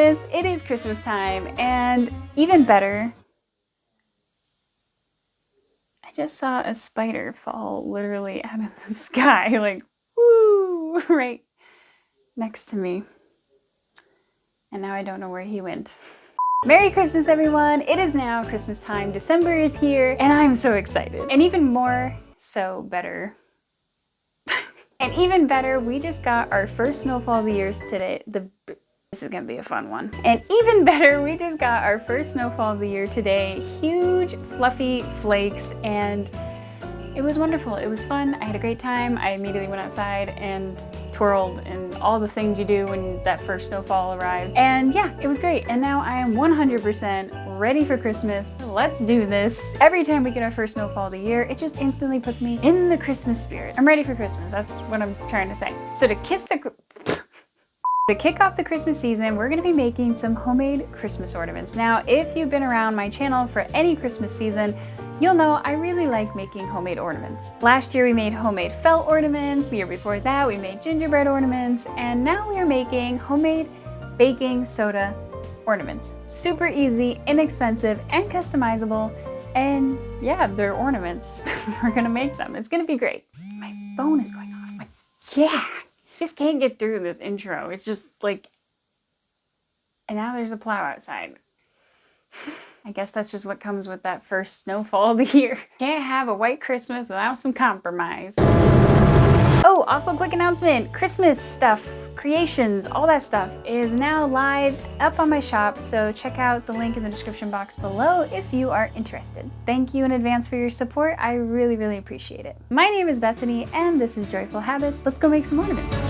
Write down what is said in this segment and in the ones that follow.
Christmas! It is Christmas time, and even better, I just saw a spider fall literally out of the sky, like, woo, right next to me. And now I don't know where he went. Merry Christmas, everyone! It is now Christmas time. December is here, and I'm so excited. And even more so better. And even better, we just got our first snowfall of the year today. This is gonna be a fun one. And even better, we just got our first snowfall of the year today. Huge, fluffy flakes, and it was wonderful. It was fun. I had a great time. I immediately went outside and twirled and all the things you do when that first snowfall arrives. And yeah, it was great. And now I am 100% ready for Christmas. Let's do this. Every time we get our first snowfall of the year, it just instantly puts me in the Christmas spirit. I'm ready for Christmas. That's what I'm trying to say. So to kick off the Christmas season, we're going to be making some homemade Christmas ornaments. Now, if you've been around my channel for any Christmas season, you'll know I really like making homemade ornaments. Last year we made homemade felt ornaments, the year before that we made gingerbread ornaments, and now we are making homemade baking soda ornaments. Super easy, inexpensive, and customizable, and yeah, they're ornaments. We're gonna make them. It's gonna be great. My phone is going off. Like, yeah! Just can't get through this intro. It's just like, and now there's a plow outside. I guess that's just what comes with that first snowfall of the year. Can't have a white Christmas without some compromise. Oh, also quick announcement, Christmas stuff, creations, all that stuff is now live up on my shop, so check out the link in the description box below if you are interested. Thank you in advance for your support. I really, really appreciate it. My name is Bethany and this is Joyful Habits. Let's go make some ornaments.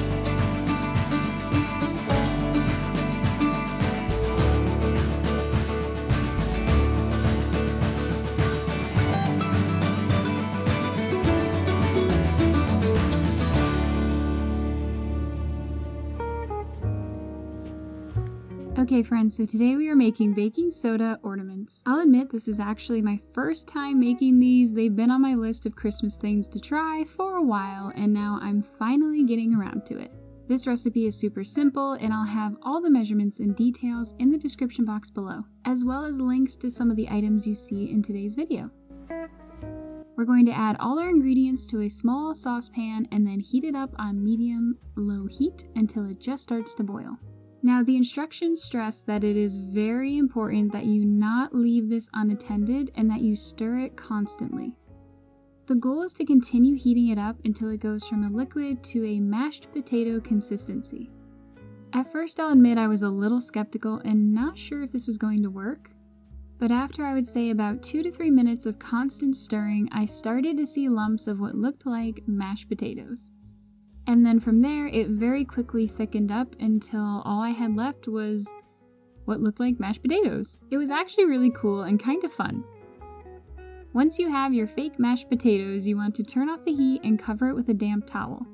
Okay friends, so today we are making baking soda ornaments. I'll admit this is actually my first time making these. They've been on my list of Christmas things to try for a while, and now I'm finally getting around to it. This recipe is super simple, and I'll have all the measurements and details in the description box below, as well as links to some of the items you see in today's video. We're going to add all our ingredients to a small saucepan and then heat it up on medium-low heat until it just starts to boil. Now, the instructions stress that it is very important that you not leave this unattended and that you stir it constantly. The goal is to continue heating it up until it goes from a liquid to a mashed potato consistency. At first, I'll admit I was a little skeptical and not sure if this was going to work, but after I would say about 2 to 3 minutes of constant stirring, I started to see lumps of what looked like mashed potatoes. And then from there, it very quickly thickened up until all I had left was what looked like mashed potatoes. It was actually really cool and kind of fun. Once you have your fake mashed potatoes, you want to turn off the heat and cover it with a damp towel.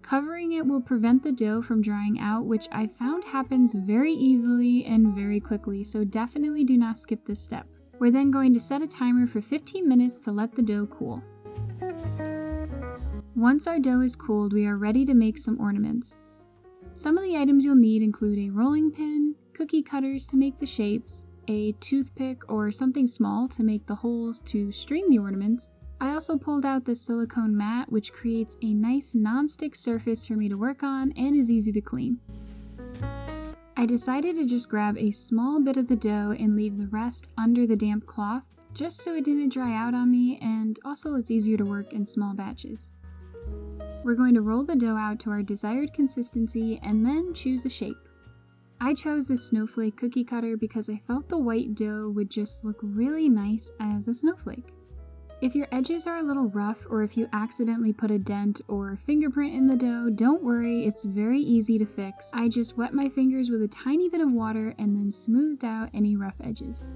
Covering it will prevent the dough from drying out, which I found happens very easily and very quickly, so definitely do not skip this step. We're then going to set a timer for 15 minutes to let the dough cool. Once our dough is cooled, we are ready to make some ornaments. Some of the items you'll need include a rolling pin, cookie cutters to make the shapes, a toothpick or something small to make the holes to string the ornaments. I also pulled out this silicone mat, which creates a nice non-stick surface for me to work on and is easy to clean. I decided to just grab a small bit of the dough and leave the rest under the damp cloth, just so it didn't dry out on me, and also it's easier to work in small batches. We're going to roll the dough out to our desired consistency and then choose a shape. I chose the Snowflake cookie cutter because I felt the white dough would just look really nice as a snowflake. If your edges are a little rough or if you accidentally put a dent or fingerprint in the dough, don't worry, it's very easy to fix. I just wet my fingers with a tiny bit of water and then smoothed out any rough edges.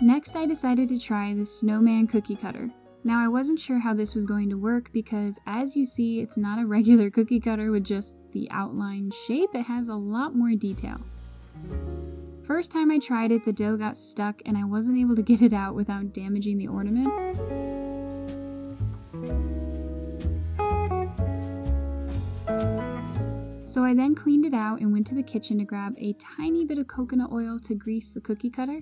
Next, I decided to try the Snowman cookie cutter. Now, I wasn't sure how this was going to work because, as you see, it's not a regular cookie cutter with just the outline shape, it has a lot more detail. First time I tried it, the dough got stuck and I wasn't able to get it out without damaging the ornament. So I then cleaned it out and went to the kitchen to grab a tiny bit of coconut oil to grease the cookie cutter.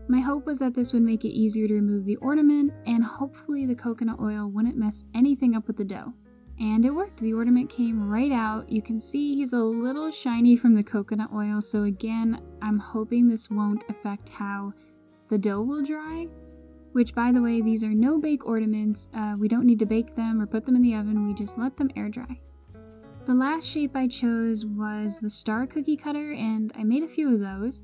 My hope was that this would make it easier to remove the ornament, and hopefully the coconut oil wouldn't mess anything up with the dough. And it worked. The ornament came right out. You can see he's a little shiny from the coconut oil, so again, I'm hoping this won't affect how the dough will dry. Which, by the way, these are no-bake ornaments. We don't need to bake them or put them in the oven, we just let them air dry. The last shape I chose was the star cookie cutter, and I made a few of those.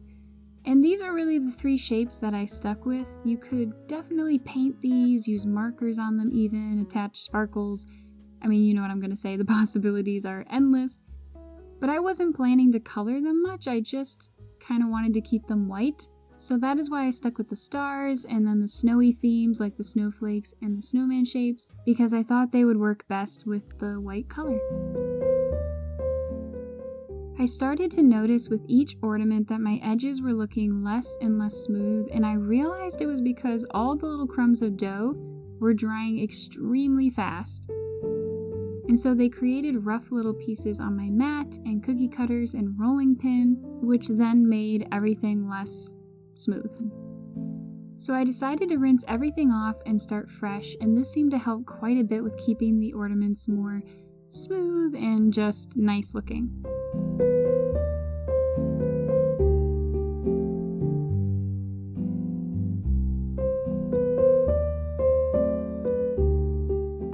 And these are really the 3 shapes that I stuck with. You could definitely paint these, use markers on them even, attach sparkles. I mean, you know what I'm going to say, the possibilities are endless. But I wasn't planning to color them much, I just kind of wanted to keep them white. So that is why I stuck with the stars and then the snowy themes like the snowflakes and the snowman shapes, because I thought they would work best with the white color. I started to notice with each ornament that my edges were looking less and less smooth, and I realized it was because all the little crumbs of dough were drying extremely fast. And so they created rough little pieces on my mat and cookie cutters and rolling pin, which then made everything less smooth. So I decided to rinse everything off and start fresh, and this seemed to help quite a bit with keeping the ornaments more smooth and just nice looking.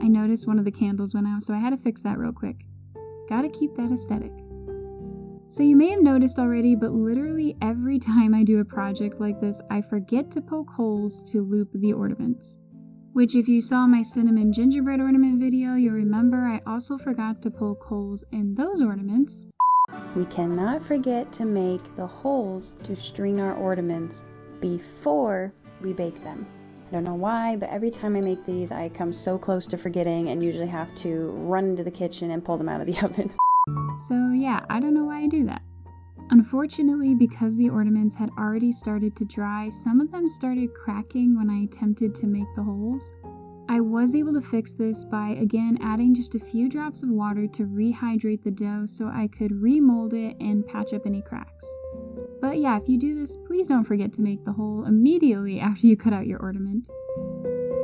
I noticed one of the candles went out, so I had to fix that real quick. Gotta keep that aesthetic. So you may have noticed already, but literally every time I do a project like this, I forget to poke holes to loop the ornaments. Which, if you saw my cinnamon gingerbread ornament video, you'll remember I also forgot to poke holes in those ornaments. We cannot forget to make the holes to string our ornaments before we bake them. I don't know why, but every time I make these, I come so close to forgetting and usually have to run into the kitchen and pull them out of the oven. So yeah, I don't know why I do that. Unfortunately, because the ornaments had already started to dry, some of them started cracking when I attempted to make the holes. I was able to fix this by, again, adding just a few drops of water to rehydrate the dough so I could remold it and patch up any cracks. But yeah, if you do this, please don't forget to make the hole immediately after you cut out your ornament.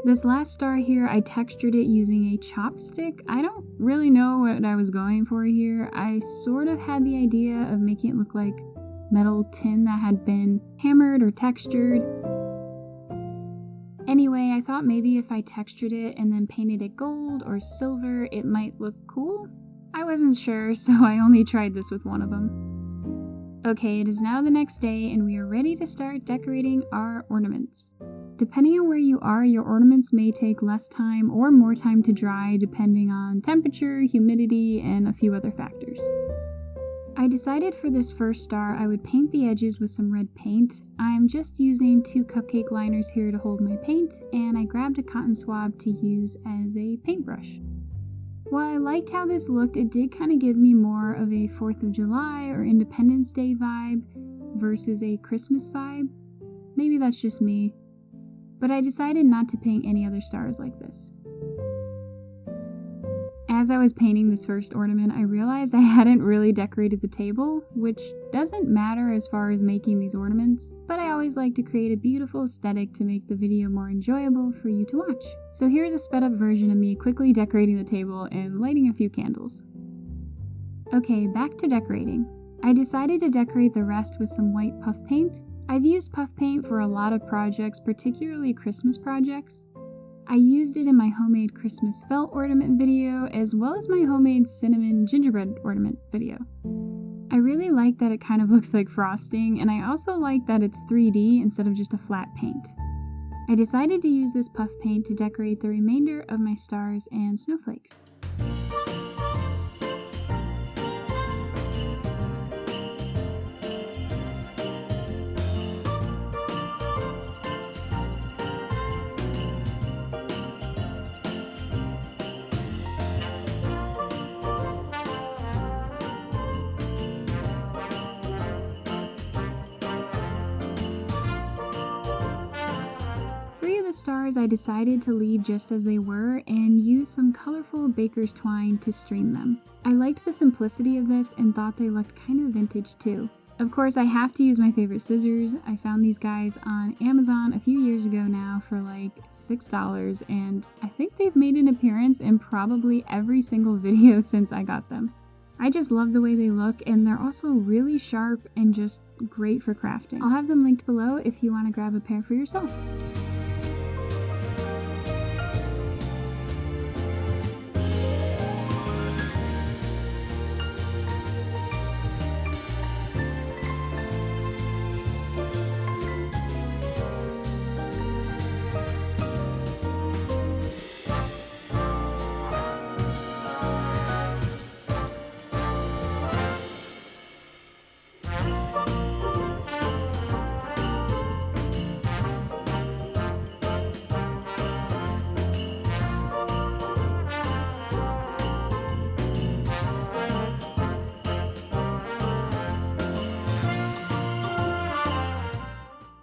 This last star here, I textured it using a chopstick. I don't really know what I was going for here. I sort of had the idea of making it look like metal tin that had been hammered or textured. Anyway, I thought maybe if I textured it and then painted it gold or silver, it might look cool. I wasn't sure, so I only tried this with one of them. Okay, it is now the next day and we are ready to start decorating our ornaments. Depending on where you are, your ornaments may take less time or more time to dry depending on temperature, humidity, and a few other factors. I decided for this first star I would paint the edges with some red paint. I'm just using 2 cupcake liners here to hold my paint, and I grabbed a cotton swab to use as a paintbrush. While I liked how this looked, it did kind of give me more of a 4th of July or Independence Day vibe versus a Christmas vibe. Maybe that's just me. But I decided not to paint any other stars like this. As I was painting this first ornament, I realized I hadn't really decorated the table, which doesn't matter as far as making these ornaments, but I always like to create a beautiful aesthetic to make the video more enjoyable for you to watch. So here's a sped up version of me quickly decorating the table and lighting a few candles. Okay, back to decorating. I decided to decorate the rest with some white puff paint. I've used puff paint for a lot of projects, particularly Christmas projects. I used it in my homemade Christmas felt ornament video, as well as my homemade cinnamon gingerbread ornament video. I really like that it kind of looks like frosting, and I also like that it's 3D instead of just a flat paint. I decided to use this puff paint to decorate the remainder of my stars and snowflakes. stars I decided to leave just as they were and use some colorful baker's twine to string them. I liked the simplicity of this and thought they looked kind of vintage too. Of course, I have to use my favorite scissors. I found these guys on Amazon a few years ago now for like $6, and I think they've made an appearance in probably every single video since I got them. I just love the way they look, and they're also really sharp and just great for crafting. I'll have them linked below if you want to grab a pair for yourself.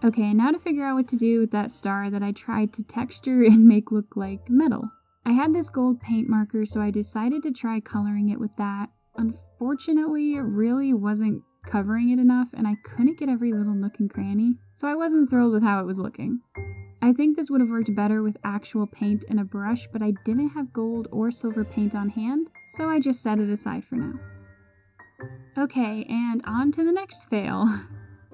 Okay, now to figure out what to do with that star that I tried to texture and make look like metal. I had this gold paint marker, so I decided to try coloring it with that. Unfortunately, it really wasn't covering it enough, and I couldn't get every little nook and cranny, so I wasn't thrilled with how it was looking. I think this would have worked better with actual paint and a brush, but I didn't have gold or silver paint on hand, so I just set it aside for now. Okay, and on to the next fail.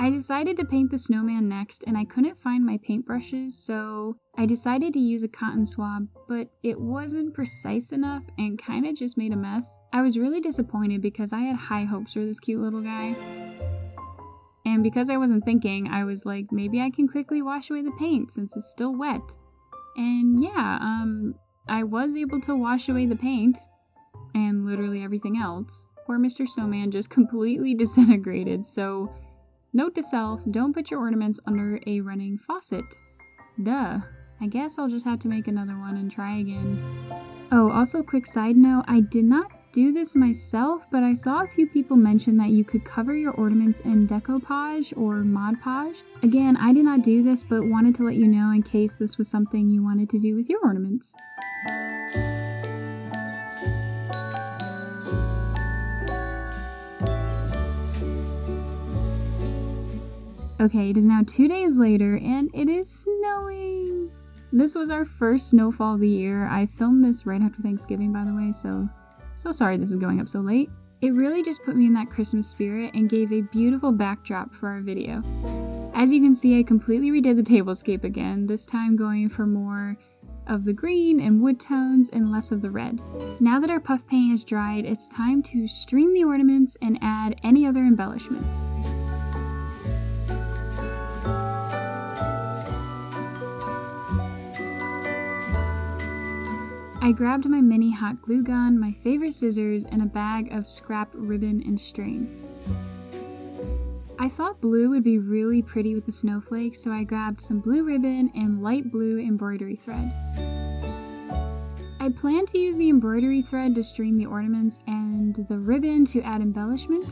I decided to paint the snowman next, and I couldn't find my paintbrushes, so I decided to use a cotton swab, but it wasn't precise enough and kinda just made a mess. I was really disappointed because I had high hopes for this cute little guy. And because I wasn't thinking, I was like, maybe I can quickly wash away the paint since it's still wet. And yeah, I was able to wash away the paint and literally everything else. Poor Mr. Snowman just completely disintegrated, so note to self, don't put your ornaments under a running faucet. Duh. I guess I'll just have to make another one and try again. Oh, also quick side note, I did not do this myself, but I saw a few people mention that you could cover your ornaments in Deco Podge or Mod Podge. Again, I did not do this, but wanted to let you know in case this was something you wanted to do with your ornaments. Okay, it is now 2 days later, and it is snowing! This was our first snowfall of the year. I filmed this right after Thanksgiving, by the way, so sorry this is going up so late. It really just put me in that Christmas spirit and gave a beautiful backdrop for our video. As you can see, I completely redid the tablescape again, this time going for more of the green and wood tones and less of the red. Now that our puff paint has dried, it's time to string the ornaments and add any other embellishments. I grabbed my mini hot glue gun, my favorite scissors, and a bag of scrap ribbon and string. I thought blue would be really pretty with the snowflakes, so I grabbed some blue ribbon and light blue embroidery thread. I planned to use the embroidery thread to string the ornaments and the ribbon to add embellishment.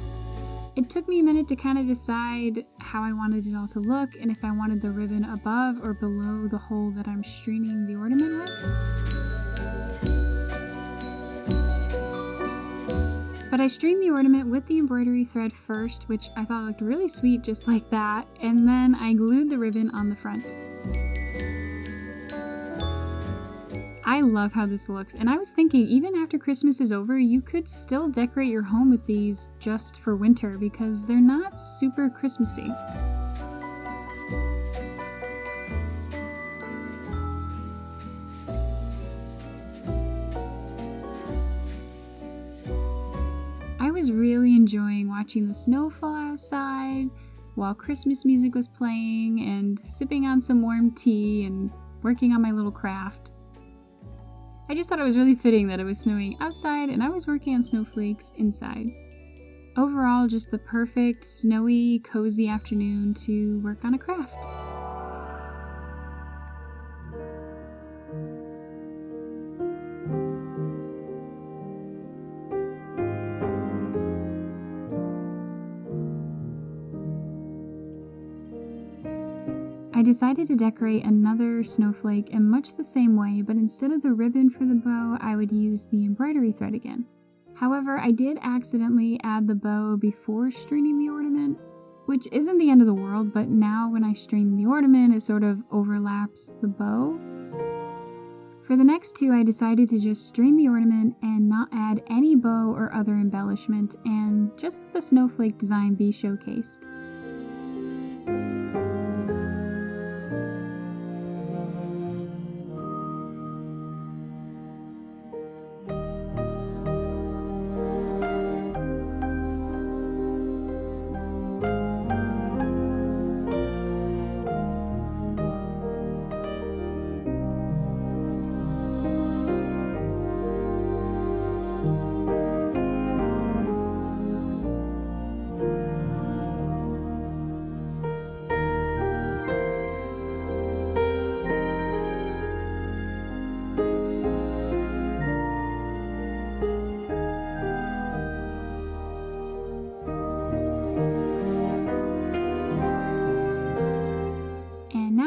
It took me a minute to kind of decide how I wanted it all to look and if I wanted the ribbon above or below the hole that I'm stringing the ornament with. But I stringed the ornament with the embroidery thread first, which I thought looked really sweet just like that, and then I glued the ribbon on the front. I love how this looks, and I was thinking even after Christmas is over, you could still decorate your home with these just for winter because they're not super Christmassy. I was really enjoying watching the snow fall outside while Christmas music was playing and sipping on some warm tea and working on my little craft. I just thought it was really fitting that it was snowing outside and I was working on snowflakes inside. Overall, just the perfect snowy, cozy afternoon to work on a craft. I decided to decorate another snowflake in much the same way, but instead of the ribbon for the bow, I would use the embroidery thread again. However, I did accidentally add the bow before stringing the ornament, which isn't the end of the world, but now when I string the ornament, it sort of overlaps the bow. For the next two, I decided to just string the ornament and not add any bow or other embellishment, and just let the snowflake design be showcased.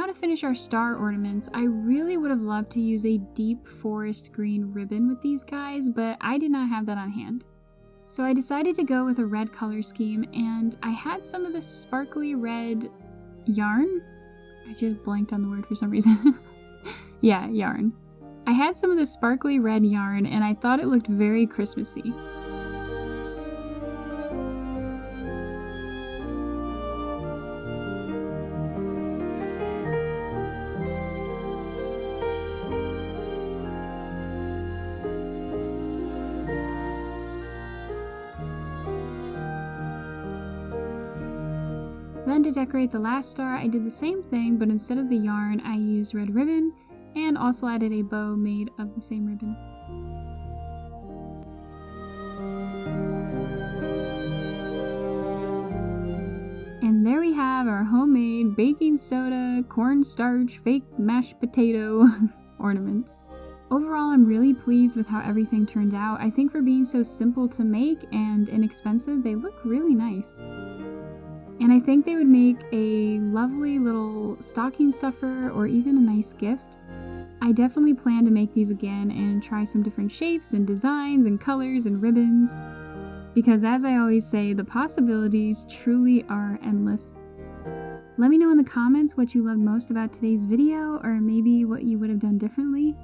To finish our star ornaments, I really would have loved to use a deep forest green ribbon with these guys, but I did not have that on hand. So I decided to go with a red color scheme, and I had some of the sparkly red yarn. I just blanked on the word for some reason. Yeah, yarn. I had some of the sparkly red yarn, and I thought it looked very Christmassy. Then to decorate the last star, I did the same thing, but instead of the yarn, I used red ribbon and also added a bow made of the same ribbon. And there we have our homemade baking soda, cornstarch, fake mashed potato ornaments. Overall, I'm really pleased with how everything turned out. I think for being so simple to make and inexpensive, they look really nice. And I think they would make a lovely little stocking stuffer or even a nice gift. I definitely plan to make these again and try some different shapes and designs and colors and ribbons, because as I always say, the possibilities truly are endless. Let me know in the comments what you loved most about today's video, or maybe what you would have done differently.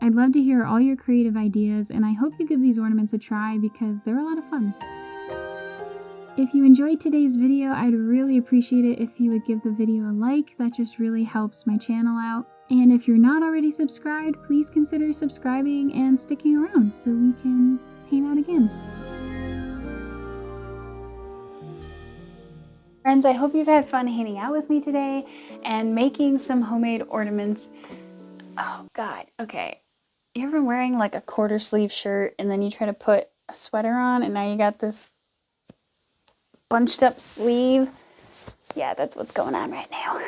I'd love to hear all your creative ideas, and I hope you give these ornaments a try because they're a lot of fun. If you enjoyed today's video, I'd really appreciate it if you would give the video a like. That just really helps my channel out. And if you're not already subscribed, please consider subscribing and sticking around so we can hang out again. Friends, I hope you've had fun hanging out with me today and making some homemade ornaments. Oh God, okay. You ever wearing like a quarter sleeve shirt and then you try to put a sweater on and now you got this bunched up sleeve? Yeah, that's what's going on right now.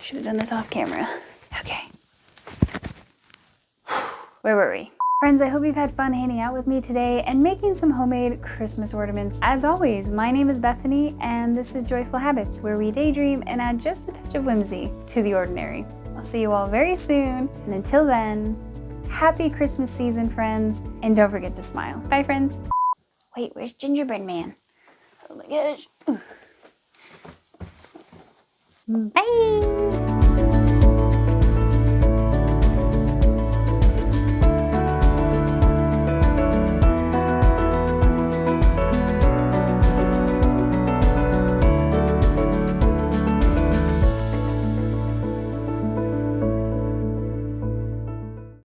Should have done this off camera. Okay. Where were we? Friends, I hope you've had fun hanging out with me today and making some homemade Christmas ornaments. As always, my name is Bethany and this is Joyful Habits, where we daydream and add just a touch of whimsy to the ordinary. I'll see you all very soon, and until then, happy Christmas season, friends, and don't forget to smile. Bye, friends. Wait, where's Gingerbread Man? Oh my gosh. Bye!